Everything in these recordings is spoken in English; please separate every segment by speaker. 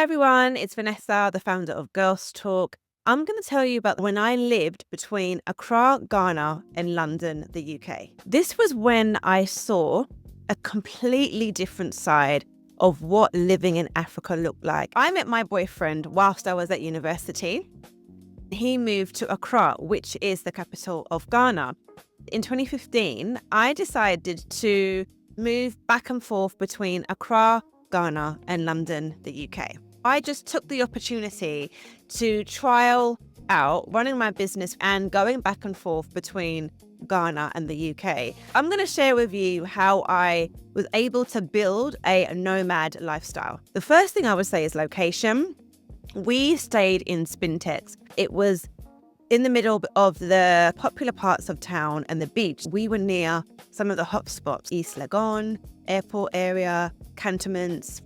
Speaker 1: everyone, it's Vanessa, the founder of Girls Talk. I'm going to tell you about when I lived between Accra, Ghana, and London, the UK. This was when I saw a completely different side of what living in Africa looked like. I met my boyfriend whilst I was at university. He moved to Accra, which is the capital of Ghana. In 2015, I decided to move back and forth between Accra, Ghana, and London, the UK. I just took the opportunity to trial out running my business and going back and forth between Ghana and the UK. I'm going to share with you how I was able to build a nomad lifestyle. The first thing I would say is location. We stayed in Spintex. It was in the middle of the popular parts of town and the beach. We were near some of the hotspots, East Legon, airport area, cantonments,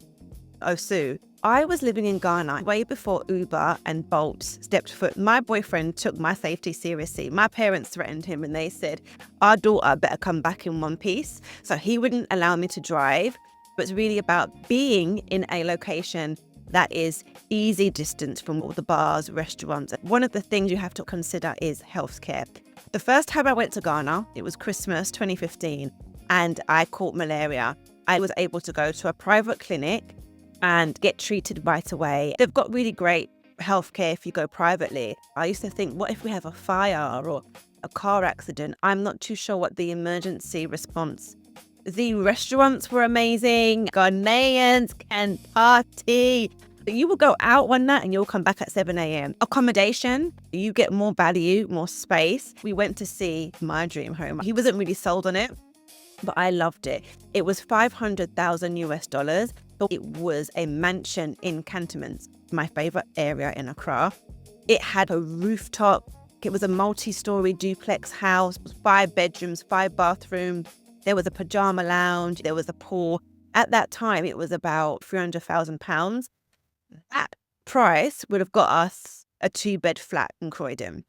Speaker 1: Osu. I was living in Ghana way before Uber and Bolt stepped foot. My boyfriend took my safety seriously. My parents threatened him and they said, our daughter better come back in one piece. So he wouldn't allow me to drive. But it's really about being in a location that is easy distance from all the bars, restaurants. One of the things you have to consider is healthcare. The first time I went to Ghana, it was Christmas 2015, and I caught malaria. I was able to go to a private clinic and get treated right away. They've got really great healthcare if you go privately. I used to think, what if we have a fire or a car accident? I'm not too sure what the emergency response. The restaurants were amazing. Ghanaians can party. You will go out one night and you'll come back at 7 a.m. Accommodation, you get more value, more space. We went to see my dream home. He wasn't really sold on it, but I loved it. It was 500,000 US dollars, but it was a mansion in Cantonments, my favorite area in Accra. It had a rooftop. It was a multi-story duplex house, 5 bedrooms, 5 bathrooms. There was a pajama lounge. There was a pool. At that time, it was about £300,000. That price would have got us a 2-bed flat in Croydon.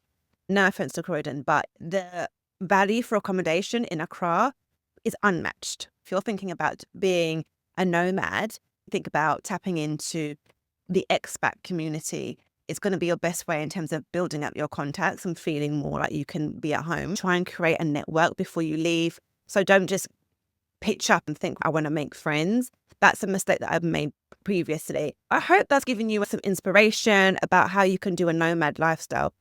Speaker 1: No offense to Croydon, but the value for accommodation in Accra is unmatched. If you're thinking about being a nomad, think about tapping into the expat community. It's going to be your best way in terms of building up your contacts and feeling more like you can be at home. Try and create a network before you leave. So don't just pitch up and think, I want to make friends. That's a mistake that I've made previously. I hope that's given you some inspiration about how you can do a nomad lifestyle.